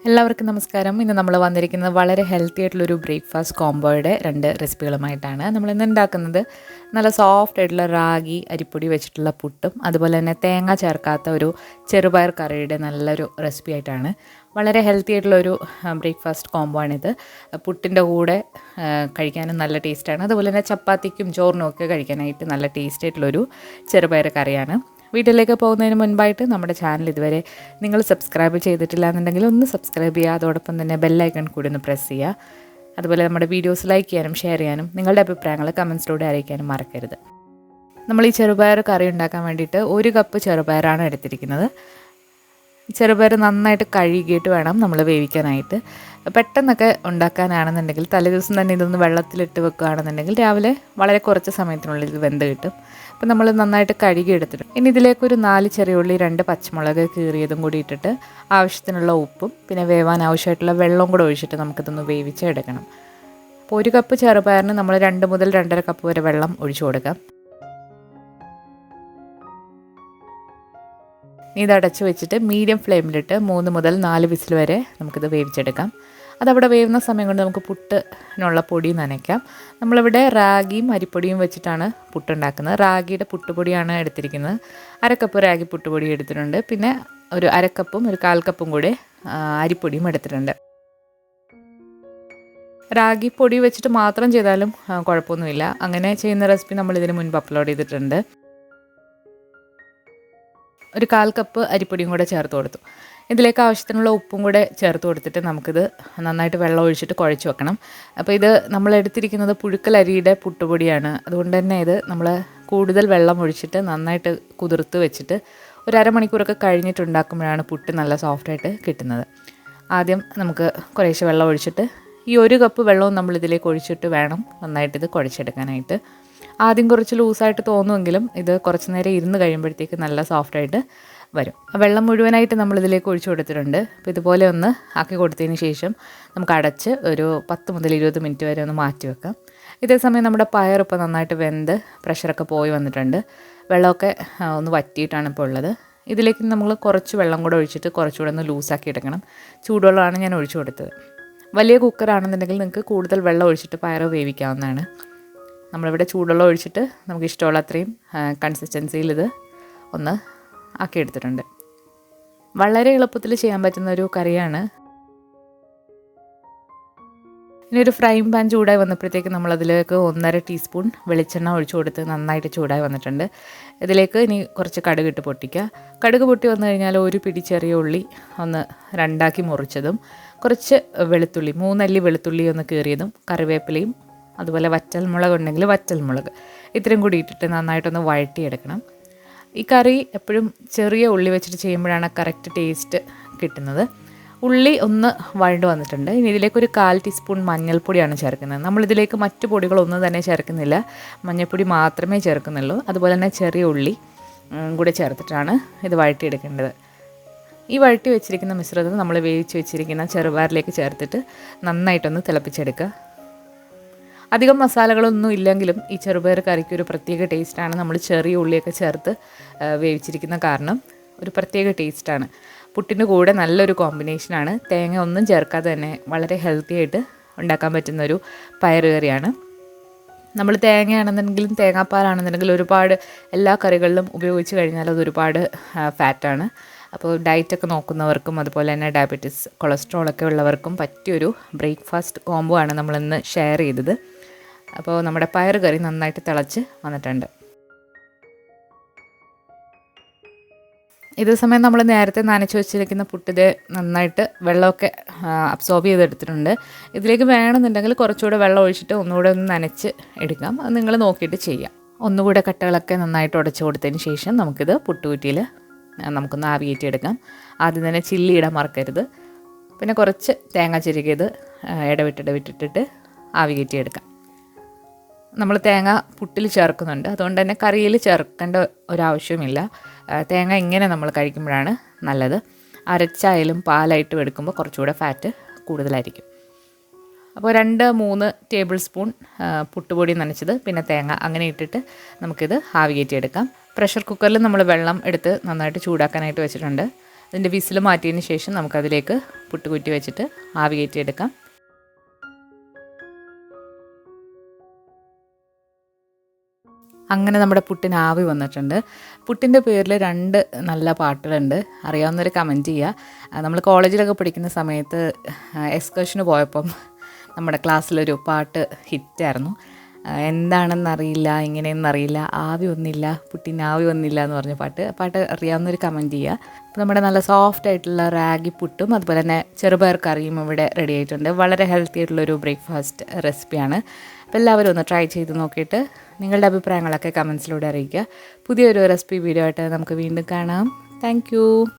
എല്ലാവർക്കും നമസ്കാരം. ഇന്ന് നമ്മൾ വന്നിരിക്കുന്നത് വളരെ ഹെൽത്തി ആയിട്ടുള്ളൊരു ബ്രേക്ക്ഫാസ്റ്റ് കോംബോയുടെ 2 റെസിപ്പികളുമായിട്ടാണ്. നമ്മളിന്ന് ഉണ്ടാക്കുന്നത് നല്ല സോഫ്റ്റ് ആയിട്ടുള്ള റാഗി അരിപ്പൊടി വെച്ചിട്ടുള്ള പുട്ടും അതുപോലെ തന്നെ തേങ്ങ ചേർക്കാത്ത ഒരു ചെറുപയർ കറിയുടെ നല്ലൊരു റെസിപ്പി ആയിട്ടാണ്. വളരെ ഹെൽത്തി ആയിട്ടുള്ളൊരു ബ്രേക്ക്ഫാസ്റ്റ് കോംബോ ആണിത്. പുട്ടിൻ്റെ കൂടെ കഴിക്കാനും നല്ല ടേസ്റ്റാണ്. അതുപോലെ തന്നെ ചപ്പാത്തിക്കും ചോറിനും ഒക്കെ കഴിക്കാനായിട്ട് നല്ല ടേസ്റ്റ് ആയിട്ടുള്ളൊരു ചെറുപയർ കറിയാണ്. വീട്ടിലേക്ക് പോകുന്നതിന് മുൻപായിട്ട് നമ്മുടെ ചാനൽ ഇതുവരെ നിങ്ങൾ സബ്സ്ക്രൈബ് ചെയ്തിട്ടില്ല എന്നുണ്ടെങ്കിൽ ഒന്ന് സബ്സ്ക്രൈബ് ചെയ്യുക. അതോടൊപ്പം തന്നെ ബെല്ലൈക്കൺ കൂടി ഒന്ന് പ്രസ് ചെയ്യുക. അതുപോലെ നമ്മുടെ വീഡിയോസ് ലൈക്ക് ചെയ്യാനും ഷെയർ ചെയ്യാനും നിങ്ങളുടെ അഭിപ്രായങ്ങൾ കമൻസിലൂടെ അറിയിക്കാനും മറക്കരുത്. നമ്മൾ ഈ ചെറുപയർ കറി ഉണ്ടാക്കാൻ വേണ്ടിയിട്ട് 1 കപ്പ് ചെറുപയറാണ് എടുത്തിരിക്കുന്നത്. ചെറുപയർ നന്നായിട്ട് കഴുകിയിട്ട് വേണം നമ്മൾ വേവിക്കാനായിട്ട്. പെട്ടെന്നൊക്കെ ഉണ്ടാക്കാനാണെന്നുണ്ടെങ്കിൽ തലേദിവസം തന്നെ ഇതൊന്ന് വെള്ളത്തിലിട്ട് വെക്കുകയാണെന്നുണ്ടെങ്കിൽ രാവിലെ വളരെ കുറച്ച് സമയത്തിനുള്ളിൽ ഇത് വെന്ത് കിട്ടും. അപ്പോൾ നമ്മൾ നന്നായിട്ട് കഴുകി എടുത്തിട്ടുണ്ട്. ഇനി ഇതിലേക്കൊരു 4 ചെറിയ ഉള്ളി, 2 പച്ചമുളക് കീറിയതും കൂടി ഇട്ടിട്ട് ആവശ്യത്തിനുള്ള ഉപ്പും പിന്നെ വേവാൻ ആവശ്യമായിട്ടുള്ള വെള്ളവും കൂടെ ഒഴിച്ചിട്ട് നമുക്കിതൊന്ന് വേവിച്ചെടുക്കണം. അപ്പോൾ 1 കപ്പ് ചെറുപയറിന് നമ്മൾ 2 മുതൽ 2.5 കപ്പ് വരെ വെള്ളം ഒഴിച്ചു കൊടുക്കാം. ഇത് അടച്ചു വെച്ചിട്ട് മീഡിയം ഫ്ലെയിമിലിട്ട് 3 മുതൽ 4 വിസിൽ വരെ നമുക്കിത് വേവിച്ചെടുക്കാം. അതവിടെ വേവുന്ന സമയം കൊണ്ട് നമുക്ക് പുട്ടിനുള്ള പൊടി നനയ്ക്കാം. നമ്മളിവിടെ റാഗിയും അരിപ്പൊടിയും വെച്ചിട്ടാണ് പുട്ടുണ്ടാക്കുന്നത്. റാഗിയുടെ പുട്ടുപൊടിയാണ് എടുത്തിരിക്കുന്നത്. 1/2 കപ്പ് റാഗി പുട്ടുപൊടി എടുത്തിട്ടുണ്ട്. പിന്നെ ഒരു 1/2 കപ്പും ഒരു 1/4 കപ്പും കൂടെ അരിപ്പൊടിയും എടുത്തിട്ടുണ്ട്. റാഗി പൊടി വെച്ചിട്ട് മാത്രം ചെയ്താലും കുഴപ്പമൊന്നുമില്ല. അങ്ങനെ ചെയ്യുന്ന റെസിപ്പി നമ്മൾ ഇതിന് മുൻപ് അപ്ലോഡ് ചെയ്തിട്ടുണ്ട്. ഒരു 1/4 കപ്പ് അരിപ്പൊടിയും കൂടെ ചേർത്ത് കൊടുത്തു. ഇതിലേക്ക് ആവശ്യത്തിനുള്ള ഉപ്പും കൂടെ ചേർത്ത് കൊടുത്തിട്ട് നമുക്കിത് നന്നായിട്ട് വെള്ളം ഒഴിച്ചിട്ട് കുഴച്ച് വെക്കണം. അപ്പോൾ ഇത് നമ്മൾ എടുത്തിരിക്കുന്നത് പുഴുക്കലരിയുടെ പുട്ടുപൊടിയാണ്. അതുകൊണ്ട് തന്നെ ഇത് നമ്മൾ കൂടുതൽ വെള്ളം ഒഴിച്ചിട്ട് നന്നായിട്ട് കുതിർത്ത് വെച്ചിട്ട് ഒരു അരമണിക്കൂറൊക്കെ കഴിഞ്ഞിട്ടുണ്ടാക്കുമ്പോഴാണ് പുട്ട് നല്ല സോഫ്റ്റായിട്ട് കിട്ടുന്നത്. ആദ്യം നമുക്ക് കുറേശ്ശെ വെള്ളം ഒഴിച്ചിട്ട് ഈ 1 കപ്പ് വെള്ളവും നമ്മൾ ഇതിലേക്ക് ഒഴിച്ചിട്ട് വേണം നന്നായിട്ടിത് കുഴച്ചെടുക്കാനായിട്ട്. ആദ്യം കുറച്ച് ലൂസായിട്ട് തോന്നുമെങ്കിലും ഇത് കുറച്ച് നേരം ഇരുന്ന് കഴിയുമ്പോഴത്തേക്ക് നല്ല സോഫ്റ്റായിട്ട് വരും. വെള്ളം മുഴുവനായിട്ട് നമ്മളിതിലേക്ക് ഒഴിച്ചു കൊടുത്തിട്ടുണ്ട്. അപ്പോൾ ഇതുപോലെ ഒന്ന് ആക്കി കൊടുത്തതിന് ശേഷം നമുക്ക് അടച്ച് ഒരു 10 മുതൽ 20 മിനിറ്റ് വരെ ഒന്ന് മാറ്റി വെക്കാം. ഇതേ സമയം നമ്മുടെ പയർ ഇപ്പോൾ നന്നായിട്ട് വെന്ത് പ്രഷറൊക്കെ പോയി വന്നിട്ടുണ്ട്. വെള്ളമൊക്കെ ഒന്ന് വറ്റിയിട്ടാണ് ഇപ്പോൾ ഉള്ളത്. ഇതിലേക്ക് നമ്മൾ കുറച്ച് വെള്ളം കൂടെ ഒഴിച്ചിട്ട് കുറച്ചുകൂടെ ഒന്ന് ലൂസാക്കി എടുക്കണം. ചൂടുവെള്ളമാണ് ഞാൻ ഒഴിച്ചു കൊടുത്തത്. വലിയ കുക്കറാണെന്നുണ്ടെങ്കിൽ നിങ്ങൾക്ക് കൂടുതൽ വെള്ളം ഒഴിച്ചിട്ട് പയർ വേവിക്കാവുന്നതാണ്. നമ്മളിവിടെ ചൂടുവെള്ളം ഒഴിച്ചിട്ട് നമുക്ക് ഇഷ്ടമുള്ള അത്രയും കൺസിസ്റ്റൻസിയിൽ ഇത് ഒന്ന് ആക്കിയെടുത്തിട്ടുണ്ട്. വളരെ എളുപ്പത്തിൽ ചെയ്യാൻ പറ്റുന്ന ഒരു കറിയാണ്. ഇനി ഒരു ഫ്രൈങ് പാൻ ചൂടായി വന്നപ്പോഴത്തേക്ക് നമ്മളതിലേക്ക് 1.5 ടീസ്പൂൺ വെളിച്ചെണ്ണ ഒഴിച്ചു കൊടുത്ത് നന്നായിട്ട് ചൂടായി വന്നിട്ടുണ്ട്. ഇതിലേക്ക് ഇനി കുറച്ച് കടുക് ഇട്ട് പൊട്ടിക്കുക. കടുക് പൊട്ടി വന്നു കഴിഞ്ഞാൽ ഒരു പിടി ചെറിയ ഉള്ളി ഒന്ന് 2ആക്കി മുറിച്ചതും കുറച്ച് വെളുത്തുള്ളി 3 അല്ലി വെളുത്തുള്ളി ഒന്ന് കീറിയതും കറിവേപ്പിലയും അതുപോലെ വറ്റൽമുളക് ഉണ്ടെങ്കിൽ വറ്റൽമുളക് ഇത്രയും കൂടി ഇട്ടിട്ട് നന്നായിട്ടൊന്ന് വഴറ്റിയെടുക്കണം. ഈ കറി എപ്പോഴും ചെറിയ ഉള്ളി വെച്ചിട്ട് ചെയ്യുമ്പോഴാണ് കറക്റ്റ് ടേസ്റ്റ് കിട്ടുന്നത്. ഉള്ളി ഒന്ന് വഴണ്ട് വന്നിട്ടുണ്ട്. ഇനി ഇതിലേക്ക് ഒരു 1/4 ടീസ്പൂൺ മഞ്ഞൾപ്പൊടിയാണ് ചേർക്കുന്നത്. നമ്മളിതിലേക്ക് മറ്റു പൊടികളൊന്നും തന്നെ ചേർക്കുന്നില്ല, മഞ്ഞൾപ്പൊടി മാത്രമേ ചേർക്കുന്നുള്ളൂ. അതുപോലെ തന്നെ ചെറിയ ഉള്ളി കൂടെ ചേർത്തിട്ടാണ് ഇത് വഴറ്റിയെടുക്കേണ്ടത്. ഈ വഴറ്റി വെച്ചിരിക്കുന്ന മിശ്രിതം നമ്മൾ വേവിച്ച് വെച്ചിരിക്കുന്ന ചെറുപയറിലേക്ക് ചേർത്തിട്ട് നന്നായിട്ടൊന്ന് തിളപ്പിച്ചെടുക്കുക. അധികം മസാലകളൊന്നും ഇല്ലെങ്കിലും ഈ ചെറുപയർ കറിക്ക് ഒരു പ്രത്യേക ടേസ്റ്റാണ്. നമ്മൾ ചെറിയ ഉള്ളിയൊക്കെ ചേർത്ത് വേവിച്ചിരിക്കുന്ന കാരണം ഒരു പ്രത്യേക ടേസ്റ്റാണ്. പുട്ടിൻ്റെ കൂടെ നല്ലൊരു കോമ്പിനേഷനാണ്. തേങ്ങ ഒന്നും ചേർക്കാതെ തന്നെ വളരെ ഹെൽത്തി ആയിട്ട് ഉണ്ടാക്കാൻ പറ്റുന്നൊരു പയർ കറിയാണ്. നമ്മൾ തേങ്ങയാണെന്നുണ്ടെങ്കിലും തേങ്ങാപ്പാലാണെന്നുണ്ടെങ്കിലും ഒരുപാട് എല്ലാ കറികളിലും ഉപയോഗിച്ച് കഴിഞ്ഞാൽ അതൊരുപാട് ഫാറ്റാണ്. അപ്പോൾ ഡയറ്റൊക്കെ നോക്കുന്നവർക്കും അതുപോലെ തന്നെ ഡയബറ്റീസ് കൊളസ്ട്രോളൊക്കെ ഉള്ളവർക്കും പറ്റിയൊരു ബ്രേക്ക്ഫാസ്റ്റ് കോംബോ ആണ് നമ്മളിന്ന് ഷെയർ ചെയ്തത്. അപ്പോൾ നമ്മുടെ പയർ കറി നന്നായിട്ട് തിളച്ച് വന്നിട്ടുണ്ട്. ഇതേ സമയം നമ്മൾ നേരത്തെ നനച്ച് വെച്ചിരിക്കുന്ന പുട്ടിത് നന്നായിട്ട് വെള്ളമൊക്കെ അബ്സോർബ് ചെയ്തെടുത്തിട്ടുണ്ട്. ഇതിലേക്ക് വേണമെന്നുണ്ടെങ്കിൽ കുറച്ചുകൂടെ വെള്ളം ഒഴിച്ചിട്ട് ഒന്നുകൂടെ ഒന്ന് നനച്ച് എടുക്കാം. അത് നിങ്ങൾ നോക്കിയിട്ട് ചെയ്യാം. ഒന്നുകൂടെ കട്ടകളൊക്കെ നന്നായിട്ട് ഉടച്ചു കൊടുത്തതിന് ശേഷം നമുക്കിത് പുട്ടുകുറ്റിയിൽ നമുക്കൊന്ന് ആവി കയറ്റിയെടുക്കാം. ആദ്യം തന്നെ ചില്ലി ഇടാൻ മറക്കരുത്. പിന്നെ കുറച്ച് തേങ്ങ ചിരകിയത് ഇടവിട്ടിട്ടിട്ട് ആവി കയറ്റിയെടുക്കാം. നമ്മൾ തേങ്ങ പുട്ടിൽ ചേർക്കുന്നുണ്ട്, അതുകൊണ്ട് തന്നെ കറിയിൽ ചേർക്കേണ്ട ഒരാവശ്യവുമില്ല. തേങ്ങ ഇങ്ങനെ നമ്മൾ കഴിക്കുമ്പോഴാണ് നല്ലത്. അരച്ചായാലും പാലായിട്ടും എടുക്കുമ്പോൾ കുറച്ചുകൂടെ ഫാറ്റ് കൂടുതലായിരിക്കും. അപ്പോൾ 2-3 ടേബിൾ സ്പൂൺ പുട്ടുപൊടി നനച്ചത് പിന്നെ തേങ്ങ അങ്ങനെ ഇട്ടിട്ട് നമുക്കിത് ആവി കയറ്റിയെടുക്കാം. പ്രഷർ കുക്കറിൽ നമ്മൾ വെള്ളം എടുത്ത് നന്നായിട്ട് ചൂടാക്കാനായിട്ട് വെച്ചിട്ടുണ്ട്. അതിൻ്റെ വിസിൽ മാറ്റിയതിന് ശേഷം നമുക്കതിലേക്ക് പുട്ട് കുറ്റി വെച്ചിട്ട് ആവി കയറ്റിയെടുക്കാം. അങ്ങനെ നമ്മുടെ പുട്ടിന് ആവി വന്നിട്ടുണ്ട്. പുട്ടിൻ്റെ പേരിൽ 2 നല്ല പാട്ടുകളുണ്ട്. അറിയാവുന്നവർ കമൻറ്റ് ചെയ്യുക. നമ്മൾ കോളേജിലൊക്കെ പഠിക്കുന്ന സമയത്ത് എക്സ്കർഷന് പോയപ്പം നമ്മുടെ ക്ലാസ്സിലൊരു പാട്ട് ഹിറ്റായിരുന്നു. എന്താണെന്നറിയില്ല, ഇങ്ങനെയെന്നറിയില്ല, ആവി വന്നില്ല, പുട്ടിന് ആവി വന്നില്ല എന്ന് പറഞ്ഞ പാട്ട് അറിയാവുന്നൊരു കമൻറ്റ് ചെയ്യുക. അപ്പോൾ നമ്മുടെ നല്ല സോഫ്റ്റ് ആയിട്ടുള്ള റാഗി പുട്ടും അതുപോലെ തന്നെ ചെറുപയർ കറിയും ഇവിടെ റെഡി ആയിട്ടുണ്ട്. വളരെ ഹെൽത്തി ആയിട്ടുള്ളൊരു ബ്രേക്ക്ഫാസ്റ്റ് റെസിപ്പിയാണ്. അപ്പോൾ എല്ലാവരും ഒന്ന് ട്രൈ ചെയ്ത് നോക്കിയിട്ട് നിങ്ങളുടെ അഭിപ്രായങ്ങളൊക്കെ കമൻസിലൂടെ അറിയിക്കുക. പുതിയൊരു റെസിപ്പി വീഡിയോ ആയിട്ട് നമുക്ക് വീണ്ടും കാണാം. താങ്ക്